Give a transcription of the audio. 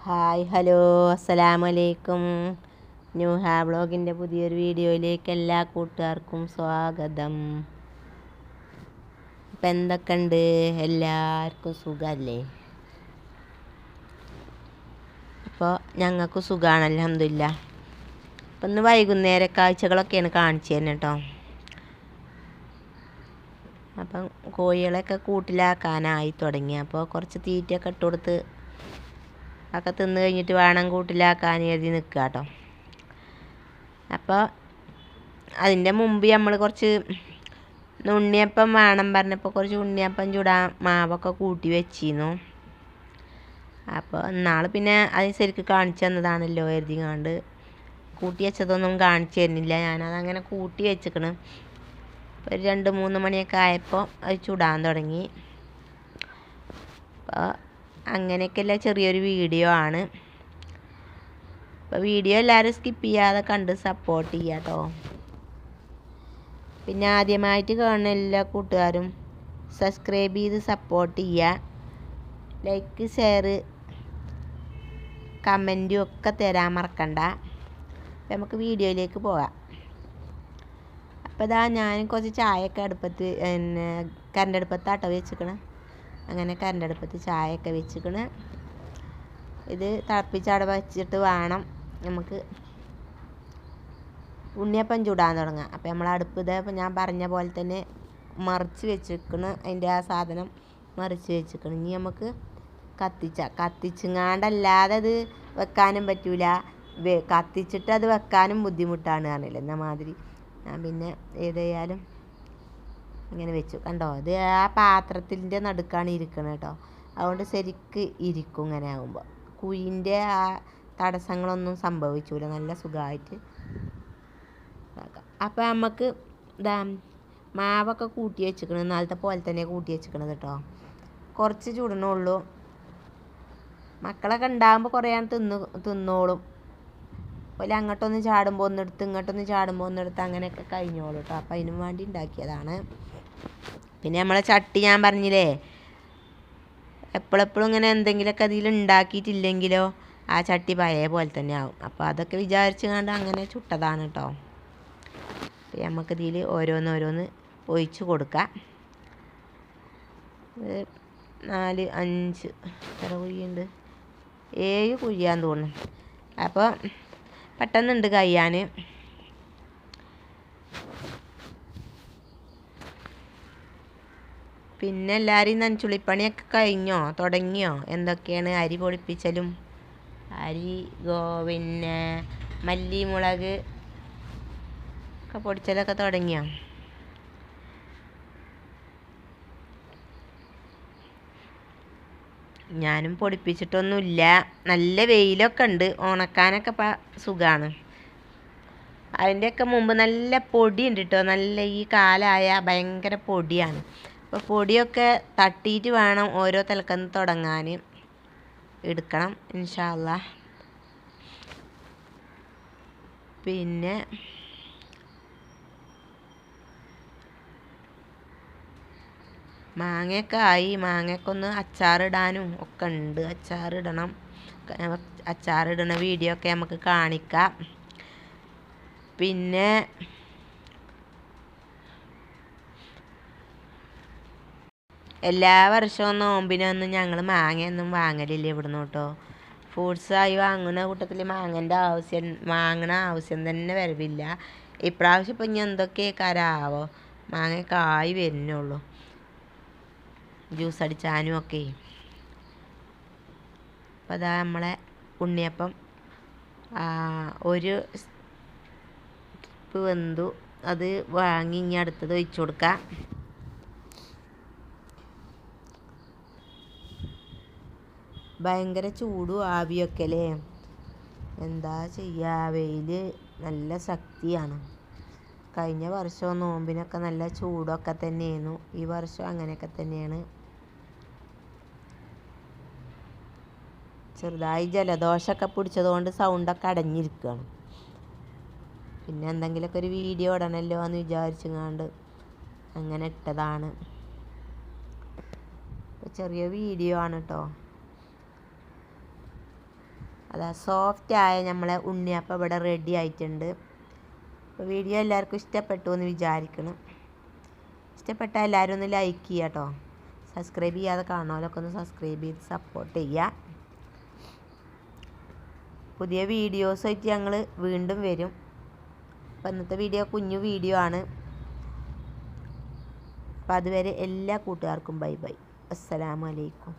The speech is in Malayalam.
ഹായ് ഹലോ അസ്സലാമു അലൈക്കും. ന്യൂഹ വ്ളോഗിൻ്റെ പുതിയൊരു വീഡിയോയിലേക്ക് എല്ലാ കൂട്ടുകാർക്കും സ്വാഗതം. ഇപ്പം എന്തൊക്കെയുണ്ട്, എല്ലാവർക്കും സുഖമല്ലേ? അപ്പോൾ ഞങ്ങൾക്ക് സുഖമാണ്, അൽഹംദുലില്ലാ. അപ്പം ഇന്ന് വൈകുന്നേര കാഴ്ചകളൊക്കെയാണ് കാണിച്ചു തന്നെ കേട്ടോ. അപ്പം കോഴികളെയൊക്കെ കൂട്ടിലാക്കാനായി തുടങ്ങി. അപ്പോൾ കുറച്ച് തീറ്റയൊക്കെ ഇട്ട് കൊടുത്ത് ഒക്കെ തിന്ന് കഴിഞ്ഞിട്ട് വേണം കൂട്ടിലാക്കാൻ എഴുതി നിൽക്കുക കേട്ടോ. അപ്പോൾ അതിൻ്റെ മുമ്പ് നമ്മൾ കുറച്ച് ഉണ്ണിയപ്പം വേണം പറഞ്ഞപ്പോൾ കുറച്ച് ഉണ്ണിയപ്പം ചൂടാൻ മാവൊക്കെ കൂട്ടി വെച്ചിരുന്നു. അപ്പോൾ നാളെ പിന്നെ അത് ശരിക്ക് കാണിച്ചു തന്നതാണല്ലോ എഴുതിങ്ങാണ്ട് കൂട്ടി വെച്ചതൊന്നും കാണിച്ചു തരുന്നില്ല. ഞാനതങ്ങനെ കൂട്ടി വെച്ചിക്കണ്. ഒരു 2-3 മണിയൊക്കെ ആയപ്പോൾ അത് ചുടാൻ തുടങ്ങി. അപ്പോൾ അങ്ങനെയൊക്കെയുള്ള ചെറിയൊരു വീഡിയോ ആണ്. അപ്പോൾ വീഡിയോ എല്ലാവരും സ്കിപ്പ് ചെയ്യാതെ കണ്ട് സപ്പോർട്ട് ചെയ്യുക കേട്ടോ. പിന്നെ ആദ്യമായിട്ട് കാണുന്ന എല്ലാ കൂട്ടുകാരും സബ്സ്ക്രൈബ് ചെയ്ത് സപ്പോർട്ട് ചെയ്യുക. ലൈക്ക്, ഷെയർ, കമൻറ്റും ഒക്കെ തരാൻ മറക്കണ്ട. അപ്പോൾ നമുക്ക് വീഡിയോയിലേക്ക് പോകാം. അപ്പോൾ ഇതാ ഞാൻ കുറച്ച് ചായയൊക്കെ അടുപ്പത്ത് കറണ്ട് അടുപ്പത്താട്ടോ വെച്ചിക്കണേ. അങ്ങനെ കറണ്ട് അടുപ്പത്ത് ചായയൊക്കെ വെച്ചിക്കണ്. ഇത് തിളപ്പിച്ചവിടെ വെച്ചിട്ട് വേണം നമുക്ക് ഉണ്ണിയപ്പം ചൂടാൻ തുടങ്ങാം. അപ്പോൾ നമ്മൾ അടുപ്പ് ഇതപ്പോൾ ഞാൻ പറഞ്ഞ പോലെ തന്നെ മറിച്ച് വെച്ചിരിക്കണ്. അതിൻ്റെ ആ സാധനം മറിച്ച് വെച്ചിരിക്കണം. ഇനി നമുക്ക് കത്തിച്ചങ്ങാണ്ടല്ലാതെ അത് വെക്കാനും പറ്റൂല. കത്തിച്ചിട്ട് അത് വെക്കാനും ബുദ്ധിമുട്ടാണ് പറഞ്ഞില്ല എന്ന മാതിരി. ഞാൻ പിന്നെ ഏതായാലും ഇങ്ങനെ വെച്ചു. കണ്ടോ, ഇത് ആ പാത്രത്തിൻ്റെ നടുക്കാണ് ഇരിക്കുന്നത് കേട്ടോ. അതുകൊണ്ട് ശരിക്ക് ഇരിക്കും. ഇങ്ങനെ ആകുമ്പോൾ കുഴിൻ്റെ ആ തടസ്സങ്ങളൊന്നും സംഭവിച്ചില്ല. നല്ല സുഖമായിട്ട് ആക്കാം. അപ്പോൾ നമുക്ക് ഇതാ മാവൊക്കെ കൂട്ടി വെച്ചിക്കണം. ഇന്നലത്തെ പോലെ തന്നെ കൂട്ടി വെച്ചിക്കണത് കേട്ടോ. കുറച്ച് ചുടണുള്ളൂ. മക്കളൊക്കെ ഉണ്ടാകുമ്പോൾ കുറേ തിന്നോളും. അതുപോലെ അങ്ങോട്ടൊന്ന് ചാടുമ്പോൾ ഒന്നെടുത്ത് ഇങ്ങോട്ടൊന്ന് ചാടുമ്പോൾ ഒന്നെടുത്ത് അങ്ങനെയൊക്കെ കഴിഞ്ഞോളൂ കേട്ടോ. അപ്പോൾ അതിനും വേണ്ടി ഉണ്ടാക്കിയതാണ്. പിന്നെ നമ്മളെ ചട്ടി ഞാൻ പറഞ്ഞില്ലേ, എപ്പോഴെപ്പോഴും ഇങ്ങനെ എന്തെങ്കിലുമൊക്കെ അതിൽ ഉണ്ടാക്കിയിട്ടില്ലെങ്കിലോ ആ ചട്ടി പഴയ പോലെ തന്നെ ആവും. അപ്പോൾ അതൊക്കെ വിചാരിച്ച് കണ്ട് അങ്ങനെ ചുട്ടതാണ് കേട്ടോ. അപ്പോൾ നമുക്കിതിൽ ഓരോന്നോരോന്ന് ഒഴിച്ച് കൊടുക്കാം. 4, 5 എത്ര കുഴിയുണ്ട്? 7 കുഴിയാന്ന് തോന്നുന്നു. അപ്പോൾ പെട്ടെന്നുണ്ട് കഴിയാൻ. പിന്നെ എല്ലാവരെയും നനച്ചുള്ളിപ്പണിയൊക്കെ കഴിഞ്ഞോ, തുടങ്ങിയോ? എന്തൊക്കെയാണ് അരി പൊടിപ്പിച്ചലും പിന്നെ മല്ലി, മുളക് ഒക്കെ പൊടിച്ചലൊക്കെ തുടങ്ങിയോ? ഞാനും പൊടിപ്പിച്ചിട്ടൊന്നുമില്ല. നല്ല വെയിലൊക്കെ ഉണ്ട്. ഉണക്കാനൊക്കെ സുഖമാണ്. അതിൻ്റെയൊക്കെ മുമ്പ് നല്ല പൊടിയുണ്ട് കേട്ടോ. നല്ല ഈ കാലമായ ഭയങ്കര പൊടിയാണ്. അപ്പോൾ പൊടിയൊക്കെ തട്ടിയിട്ട് വേണം ഓരോ തലക്കന്ന് തുടങ്ങാൻ. എടുക്കണം ഇൻഷാ അല്ലാഹ്. പിന്നെ മാങ്ങയൊക്കെ ആയി. മാങ്ങയൊക്കെ അച്ചാറിടാനും ഒക്കെ ഉണ്ട്. അച്ചാറിടണം. അച്ചാറിടണ വീഡിയോ ഒക്കെ നമുക്ക് കാണിക്കാം. പിന്നെ എല്ലാ വർഷവും നോമ്പിനൊന്നും ഞങ്ങൾ മാങ്ങയൊന്നും വാങ്ങലില്ല ഇവിടുന്ന് കേട്ടോ. ഫ്രൂട്ട്സായി വാങ്ങുന്ന കൂട്ടത്തിൽ വാങ്ങണ ആവശ്യം തന്നെ വരവില്ല. ഇപ്രാവശ്യം ഇപ്പം ഇനി എന്തൊക്കെ കരാവോ, മാങ്ങയൊക്കെ ആയി വരുന്നുള്ളൂ. ജ്യൂസ് അടിച്ചാനും ഒക്കെ. അപ്പോൾ അതാ നമ്മളെ ഉണ്ണിയപ്പം ഒരു സ്റ്റെപ്പ് വെന്തു. അത് വാങ്ങി ഇനി അടുത്തത് ഒഴിച്ചു കൊടുക്കാം. ഭയങ്കര ചൂടും ആവിയൊക്കെ അല്ലേ, എന്താ ചെയ്യുക. വെയിൽ നല്ല ശക്തിയാണ്. കഴിഞ്ഞ വർഷവും നോമ്പിനൊക്കെ നല്ല ചൂടൊക്കെ തന്നെയായിരുന്നു. ഈ വർഷം അങ്ങനെയൊക്കെ തന്നെയാണ്. ചെറുതായി ജലദോഷമൊക്കെ പിടിച്ചതുകൊണ്ട് സൗണ്ടൊക്കെ അടഞ്ഞിരിക്കുകയാണ്. പിന്നെ എന്തെങ്കിലുമൊക്കെ ഒരു വീഡിയോ ഇടണമല്ലോ എന്ന് വിചാരിച്ചങ്ങാണ്ട് അങ്ങനെ ഇട്ടതാണ്. ചെറിയ വീഡിയോ ആണ് കേട്ടോ. അതാ സോഫ്റ്റായ നമ്മളെ ഉണ്ണിയപ്പം ഇവിടെ റെഡി ആയിട്ടുണ്ട്. അപ്പോൾ വീഡിയോ എല്ലാവർക്കും ഇഷ്ടപ്പെട്ടു എന്ന് വിചാരിക്കണം. ഇഷ്ടപ്പെട്ടാൽ എല്ലാവരും ഒന്ന് ലൈക്ക് ചെയ്യുക കേട്ടോ. സബ്സ്ക്രൈബ് ചെയ്യാതെ കാണുമല്ലൊക്കെ ഒന്ന് സബ്സ്ക്രൈബ് ചെയ്ത് സപ്പോർട്ട് ചെയ്യുക. പുതിയ വീഡിയോസായിട്ട് ഞങ്ങൾ വീണ്ടും വരും. അപ്പോൾ ഇന്നത്തെ വീഡിയോ കുഞ്ഞു വീഡിയോ ആണ്. അപ്പോൾ അതുവരെ എല്ലാ കൂട്ടുകാർക്കും ബൈ ബൈ. അസ്സലാമു അലൈക്കും.